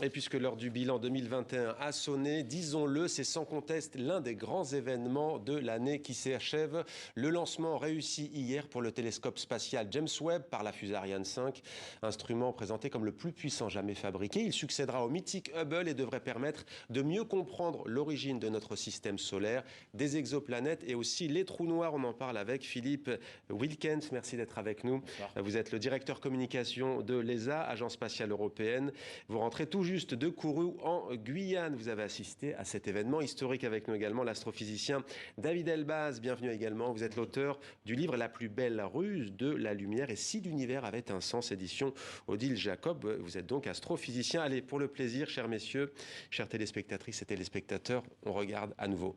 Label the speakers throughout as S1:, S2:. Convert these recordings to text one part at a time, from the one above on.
S1: Et puisque l'heure du bilan 2021 a sonné, disons-le, c'est sans conteste l'un des grands événements de l'année qui s'achève. Le lancement réussi hier pour le télescope spatial James Webb par la fusée Ariane 5, instrument présenté comme le plus puissant jamais fabriqué. Il succédera au mythique Hubble et devrait permettre de mieux comprendre l'origine de notre système solaire, des exoplanètes et aussi les trous noirs. On en parle avec Philippe Wilkens. Merci d'être avec nous.
S2: Bonsoir.
S1: Vous êtes le directeur communication de l'ESA, Agence spatiale européenne. Vous rentrez tout juste de Kourou en Guyane. Vous avez assisté à cet événement historique avec nous également, l'astrophysicien David Elbaz. Bienvenue également. Vous êtes l'auteur du livre La plus belle ruse de la lumière et si l'univers avait un sens, édition Odile Jacob. Vous êtes donc astrophysicien. Allez, pour le plaisir, chers messieurs, chères téléspectatrices et téléspectateurs, on regarde à nouveau.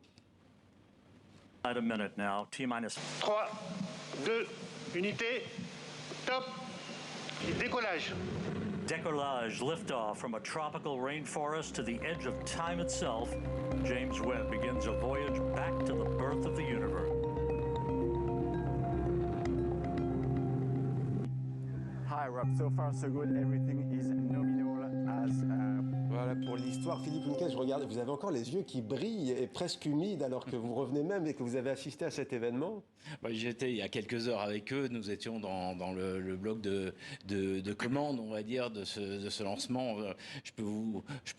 S3: 3, 2, unité, top, décollage.
S4: Décollage, liftoff from a tropical rainforest to the edge of time itself. James Webb begins a voyage back to the birth of the universe.
S5: Hi Rob, so far so good, everything is nominal as...
S1: Voilà pour l'histoire. Philippe Wilkens, je regarde, vous avez encore les yeux qui brillent et presque humides alors que vous revenez même et que vous avez assisté à cet événement.
S2: J'étais il y a quelques heures avec eux, nous étions dans le bloc de commande, on va dire, de ce lancement. Je peux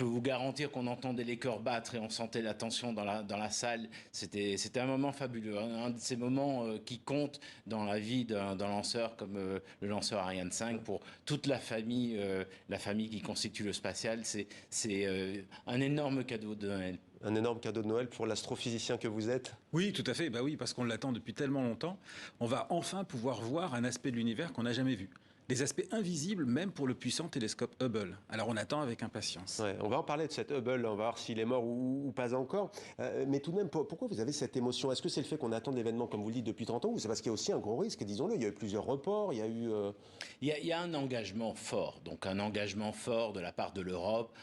S2: vous garantir qu'on entendait les cœurs battre et on sentait la tension dans la salle. C'était un moment fabuleux, un de ces moments qui comptent dans la vie d'un lanceur comme le lanceur Ariane 5 pour toute la famille qui constitue le spatial. C'est un énorme cadeau de Noël.
S1: Un énorme cadeau de Noël pour l'astrophysicien que vous êtes.
S6: Oui, tout à fait. Bah oui, parce qu'on l'attend depuis tellement longtemps. On va enfin pouvoir voir un aspect de l'univers qu'on n'a jamais vu. Des aspects invisibles, même pour le puissant télescope Hubble. Alors on attend avec impatience.
S1: Ouais, on va en parler de cet Hubble, on va voir s'il est mort ou pas encore. Mais tout de même, pourquoi vous avez cette émotion? Est-ce que c'est le fait qu'on attend l'événement, comme vous le dites, depuis 30 ans, ou c'est parce qu'il y a aussi un gros risque, disons-le? Il y a eu plusieurs reports, il y a eu...
S2: Il y a un engagement fort, donc un engagement fort de la part de l'Europe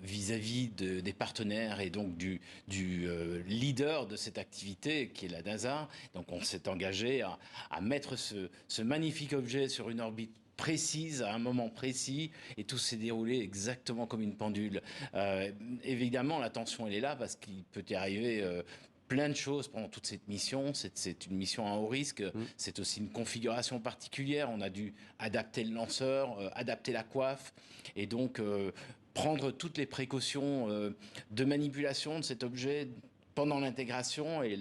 S2: vis-à-vis des partenaires et donc du leader de cette activité qui est la NASA. Donc on s'est engagé à mettre ce magnifique objet sur une orbite précise, à un moment précis, et tout s'est déroulé exactement comme une pendule. Évidemment, la tension, elle est là, parce qu'il peut y arriver... plein de choses pendant toute cette mission. C'est une mission à haut risque. C'est aussi une configuration particulière. On a dû adapter le lanceur, adapter la coiffe et donc prendre toutes les précautions de manipulation de cet objet pendant l'intégration et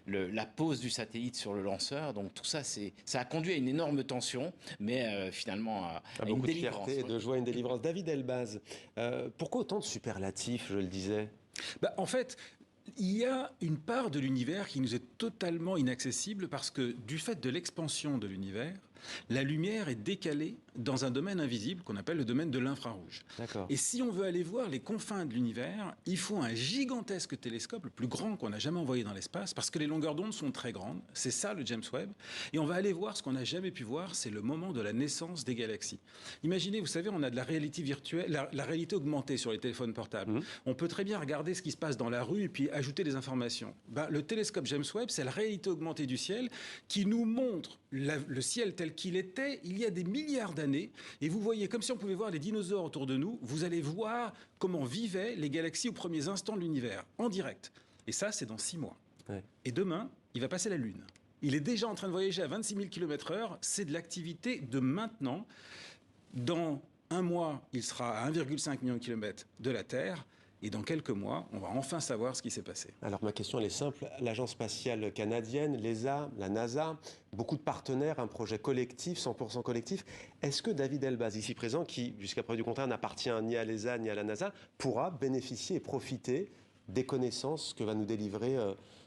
S2: la pose du satellite sur le lanceur. Donc tout ça, ça a conduit à une énorme tension, mais finalement à une délivrance.
S1: Beaucoup de fierté, de joie, une délivrance. David Elbaz, pourquoi autant de superlatifs, je le disais?
S6: En fait, il y a une part de l'univers qui nous est totalement inaccessible parce que du fait de l'expansion de l'univers, la lumière est décalée dans un domaine invisible qu'on appelle le domaine de l'infrarouge. Et si on veut aller voir les confins de l'univers, il faut un gigantesque télescope, le plus grand qu'on a jamais envoyé dans l'espace, parce que les longueurs d'onde sont très grandes. C'est ça le James Webb. Et on va aller voir ce qu'on n'a jamais pu voir, c'est le moment de la naissance des galaxies. Imaginez, vous savez, on a de la réalité virtuelle, la réalité augmentée sur les téléphones portables. On peut très bien regarder ce qui se passe dans la rue et puis ajouter des informations. Le télescope James Webb, c'est la réalité augmentée du ciel qui nous montre le ciel tel qu'il était il y a des milliards d'années. Et vous voyez, comme si on pouvait voir les dinosaures autour de nous, vous allez voir comment vivaient les galaxies aux premiers instants de l'univers, en direct. Et ça, c'est dans 6 mois. Et demain, il va passer la Lune. Il est déjà en train de voyager à 26 000 km/h. C'est de l'activité de maintenant. Dans 1 mois, il sera à 1,5 million de kilomètres de la Terre. Et dans quelques mois, on va enfin savoir ce qui s'est passé.
S1: Alors ma question elle est simple. L'agence spatiale canadienne, l'ESA, la NASA, beaucoup de partenaires, un projet collectif, 100% collectif. Est-ce que David Elbaz, ici présent, qui jusqu'à preuve du contraire n'appartient ni à l'ESA ni à la NASA, pourra bénéficier et profiter des connaissances que va nous délivrer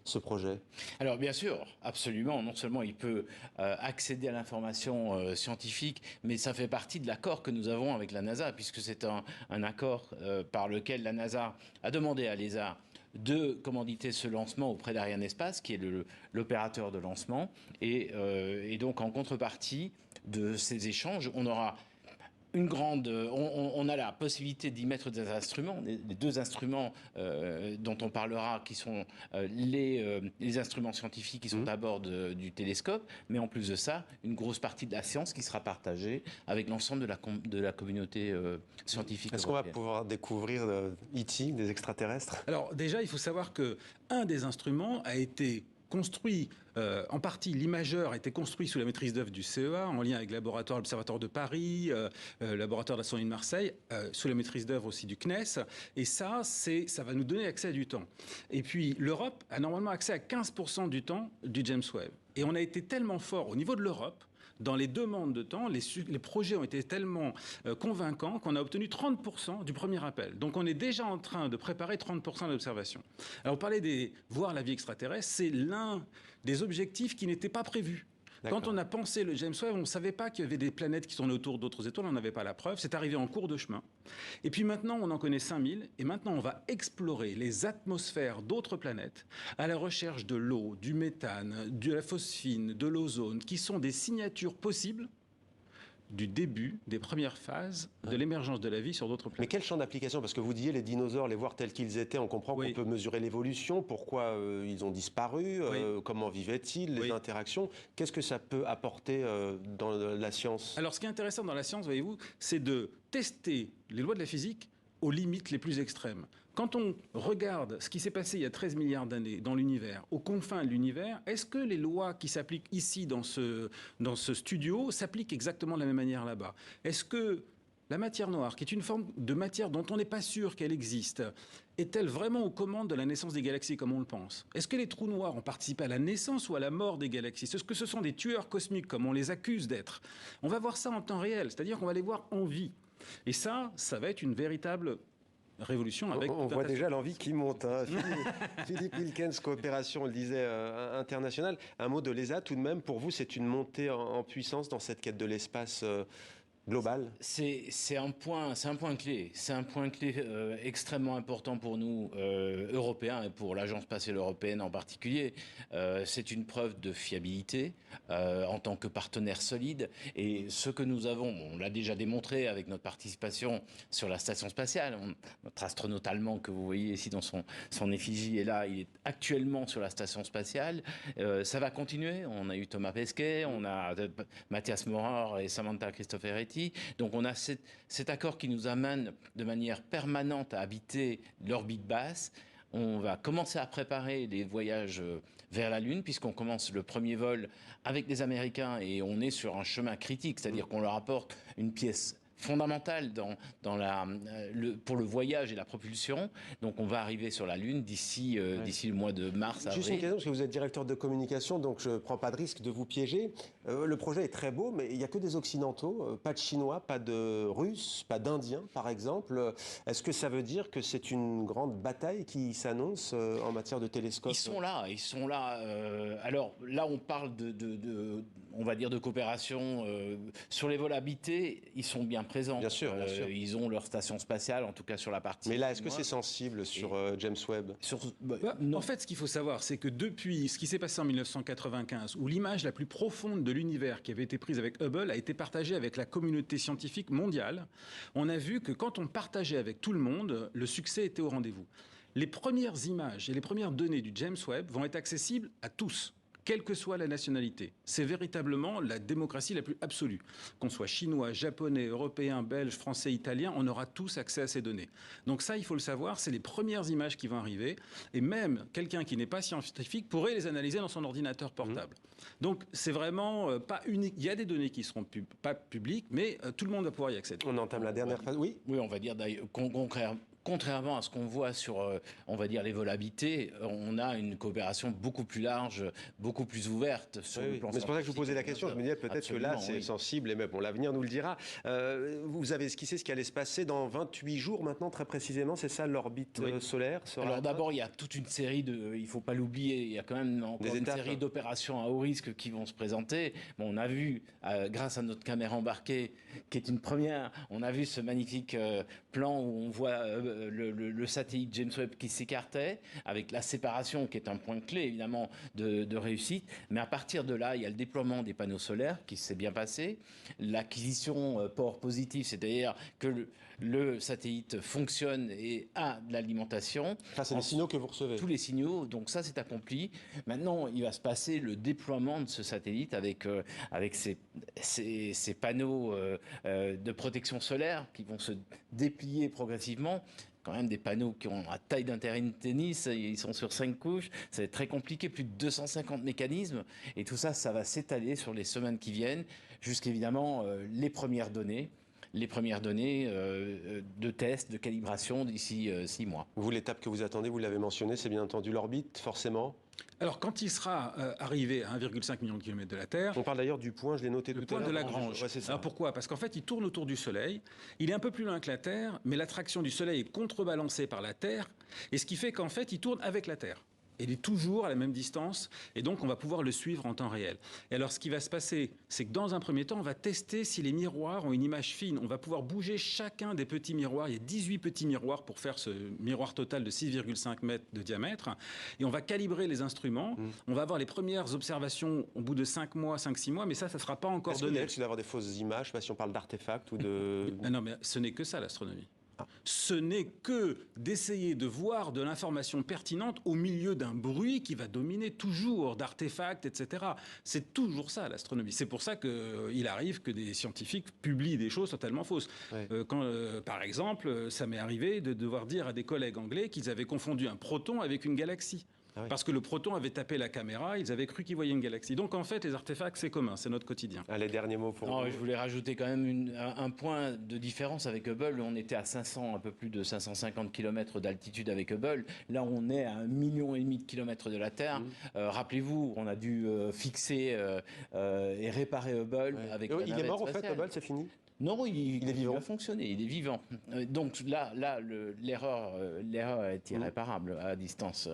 S1: ce projet?
S2: Alors bien sûr, absolument. Non seulement il peut accéder à l'information scientifique, mais ça fait partie de l'accord que nous avons avec la NASA, puisque c'est un accord par lequel la NASA a demandé à l'ESA de commanditer ce lancement auprès d'Ariane Espace, qui est l'opérateur de lancement. Et donc en contrepartie de ces échanges, on aura on a la possibilité d'y mettre des instruments, les deux instruments dont on parlera, qui sont les instruments scientifiques qui sont à bord du télescope, mais en plus de ça, une grosse partie de la science qui sera partagée avec l'ensemble de la communauté scientifique.
S1: Est-ce qu'on va pouvoir découvrir E.T., des extraterrestres?
S6: Alors déjà, il faut savoir que un des instruments a été construit, en partie, l'imageur a été construit sous la maîtrise d'œuvre du CEA, en lien avec le laboratoire, l'Observatoire de Paris, le laboratoire d'astronomie de Marseille, sous la maîtrise d'œuvre aussi du CNES. Et ça va nous donner accès à du temps. Et puis, l'Europe a normalement accès à 15% du temps du James Webb. Et on a été tellement fort au niveau de l'Europe, dans les demandes de temps, les projets ont été tellement convaincants qu'on a obtenu 30% du premier appel. Donc on est déjà en train de préparer 30% d'observations. Alors vous parlez voir la vie extraterrestre, c'est l'un des objectifs qui n'était pas prévu. Quand on a pensé le James Webb, on ne savait pas qu'il y avait des planètes qui tournaient autour d'autres étoiles, on n'avait pas la preuve, c'est arrivé en cours de chemin. Et puis maintenant, on en connaît 5000, et maintenant on va explorer les atmosphères d'autres planètes à la recherche de l'eau, du méthane, de la phosphine, de l'ozone, qui sont des signatures possibles du début des premières phases de l'émergence de la vie sur d'autres planètes.
S1: Mais quel champ d'application? Parce que vous disiez les dinosaures, les voir tels qu'ils étaient, on comprend qu'on peut mesurer l'évolution, pourquoi ils ont disparu, comment vivaient-ils, les interactions. Qu'est-ce que ça peut apporter dans la science?
S6: Alors ce qui est intéressant dans la science, voyez-vous, c'est de tester les lois de la physique aux limites les plus extrêmes. Quand on regarde ce qui s'est passé il y a 13 milliards d'années dans l'univers, aux confins de l'univers, est-ce que les lois qui s'appliquent ici dans ce studio s'appliquent exactement de la même manière là-bas? Est-ce que la matière noire, qui est une forme de matière dont on n'est pas sûr qu'elle existe, est-elle vraiment aux commandes de la naissance des galaxies comme on le pense? Est-ce que les trous noirs ont participé à la naissance ou à la mort des galaxies? Est-ce que ce sont des tueurs cosmiques comme on les accuse d'être? On va voir ça en temps réel, c'est-à-dire qu'on va les voir en vie. Et ça va être une véritable révolution avec...
S1: On voit déjà l'envie qui monte. Hein. Philippe Wilkens, coopération, on le disait, internationale. Un mot de l'ESA tout de même, pour vous, c'est une montée en puissance dans cette quête de l'espace global?
S2: C'est un point clé. C'est un point clé extrêmement important pour nous, Européens, et pour l'Agence spatiale européenne en particulier. C'est une preuve de fiabilité en tant que partenaire solide. Et ce que nous avons, on l'a déjà démontré avec notre participation sur la station spatiale. Notre astronaute allemand que vous voyez ici dans son effigie est là. Il est actuellement sur la station spatiale. Ça va continuer. On a eu Thomas Pesquet, on a Mathias Maurer et Samantha Cristoforetti. Donc on a cet accord qui nous amène de manière permanente à habiter l'orbite basse. On va commencer à préparer les voyages vers la Lune, puisqu'on commence le premier vol avec les Américains et on est sur un chemin critique, c'est-à-dire qu'on leur apporte une pièce fondamentale pour le voyage et la propulsion. Donc on va arriver sur la Lune d'ici le mois de mars, avril.
S1: Juste une question, parce que vous êtes directeur de communication, donc je ne prends pas de risque de vous piéger. Le projet est très beau, mais il n'y a que des Occidentaux, pas de Chinois, pas de Russes, pas d'Indiens, par exemple. Est-ce que ça veut dire que c'est une grande bataille qui s'annonce en matière de télescope?
S2: Ils sont là. Alors là, on parle on va dire de coopération sur les vols habités. Ils sont bien présents.
S1: Bien sûr.
S2: Ils ont leur station spatiale, en tout cas sur la partie.
S1: Mais là, est-ce que c'est sensible sur James Webb?
S6: En fait, ce qu'il faut savoir, c'est que depuis ce qui s'est passé en 1995, où l'image la plus profonde de l'univers qui avait été prise avec Hubble a été partagée avec la communauté scientifique mondiale, on a vu que quand on partageait avec tout le monde, le succès était au rendez-vous. Les premières images et les premières données du James Webb vont être accessibles à tous, quelle que soit la nationalité. C'est véritablement la démocratie la plus absolue. Qu'on soit chinois, japonais, européen, belge, français, italien, on aura tous accès à ces données. Donc ça, il faut le savoir, c'est les premières images qui vont arriver. Et même quelqu'un qui n'est pas scientifique pourrait les analyser dans son ordinateur portable. Donc c'est vraiment pas unique. Il y a des données qui ne seront pas publiques, mais tout le monde va pouvoir y accéder.
S1: On entame la dernière phase. Oui,
S2: on va dire d'ailleurs, contrairement à ce qu'on voit sur, on va dire, les vols habités, on a une coopération beaucoup plus large, beaucoup plus ouverte sur le plan.
S1: Mais c'est pour ça que je vous posais la question. Je me disais peut-être que là, c'est sensible, et même l'avenir nous le dira. Vous avez esquissé ce qui allait se passer dans 28 jours maintenant, très précisément. C'est ça l'orbite solaire?
S2: Alors d'abord, il y a toute une série il ne faut pas l'oublier, il y a quand même encore une série d'opérations à haut risque qui vont se présenter. Bon, on a vu, grâce à notre caméra embarquée, qui est une première, on a vu ce magnifique plan où on voit le satellite James Webb qui s'écartait, avec la séparation qui est un point clé évidemment de réussite. Mais à partir de là, il y a le déploiement des panneaux solaires qui s'est bien passé, l'acquisition port positif, c'est-à-dire que le satellite fonctionne et a de l'alimentation.
S1: Ça, c'est les signaux que vous recevez.
S2: Tous les signaux, donc ça c'est accompli. Maintenant, il va se passer le déploiement de ce satellite avec ces panneaux de protection solaire qui vont se déplier progressivement. Quand même des panneaux qui ont la taille d'un terrain de tennis, ils sont sur 5 couches, ça va être très compliqué, plus de 250 mécanismes, et tout ça, ça va s'étaler sur les semaines qui viennent, jusqu'évidemment les premières données de tests, de calibration d'ici 6 mois.
S1: Vous, l'étape que vous attendez, vous l'avez mentionné, c'est bien entendu l'orbite, forcément.
S6: Alors, quand il sera arrivé à 1,5 million de kilomètres de la Terre...
S1: On parle d'ailleurs du point, je l'ai noté tout à l'heure.
S6: Le point de Lagrange.
S1: Ouais, c'est ça.
S6: Alors, pourquoi? Parce qu'en fait, il tourne autour du Soleil. Il est un peu plus loin que la Terre, mais l'attraction du Soleil est contrebalancée par la Terre, et ce qui fait qu'en fait, il tourne avec la Terre. Il est toujours à la même distance, et donc on va pouvoir le suivre en temps réel. Et alors, ce qui va se passer, c'est que dans un premier temps, on va tester si les miroirs ont une image fine. On va pouvoir bouger chacun des petits miroirs. Il y a 18 petits miroirs pour faire ce miroir total de 6,5 mètres de diamètre. Et on va calibrer les instruments. On va avoir les premières observations au bout de 5 mois, 5-6 mois, mais ça ne sera pas encore
S1: Est-ce que
S6: donné.
S1: vous risquez d'avoir des fausses images, je ne sais pas si on parle d'artefacts ou de...
S6: Non, mais ce n'est que ça, l'astronomie. Ce n'est que d'essayer de voir de l'information pertinente au milieu d'un bruit qui va dominer toujours, d'artefacts, etc. C'est toujours ça, l'astronomie. C'est pour ça qu'il arrive que des scientifiques publient des choses totalement fausses.
S1: Ouais.
S6: Par exemple, ça m'est arrivé de devoir dire à des collègues anglais qu'ils avaient confondu un proton avec une galaxie. Ah oui. Parce que le proton avait tapé la caméra, ils avaient cru qu'ils voyaient une galaxie. Donc en fait, les artefacts, c'est commun, c'est notre quotidien.
S1: Allez, dernier mot pour vous.
S2: Je voulais rajouter quand même un point de différence avec Hubble. On était à 500, un peu plus de 550 km d'altitude avec Hubble. Là, on est à 1,5 million de kilomètres de la Terre. Rappelez-vous, on a dû fixer et réparer Hubble avec la
S1: Il est
S2: navette
S1: mort, en fait,
S2: spatiale.
S1: Hubble, c'est fini?
S2: Non, il
S1: est vivant.
S2: Il a fonctionné, il est vivant. Donc là l'erreur est irréparable à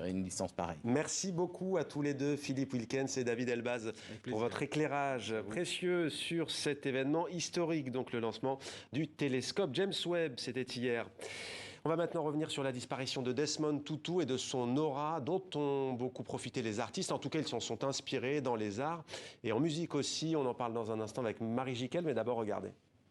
S2: une distance pareille.
S1: Merci beaucoup à tous les deux, Philippe Wilkens et David Elbaz, pour votre éclairage précieux sur cet événement historique, donc le lancement du télescope James Webb, c'était hier. On va maintenant revenir sur la disparition de Desmond Tutu et de son aura, dont ont beaucoup profité les artistes. En tout cas, ils s'en sont inspirés dans les arts et en musique aussi. On en parle dans un instant avec Marie Jiquel, mais d'abord, regardez.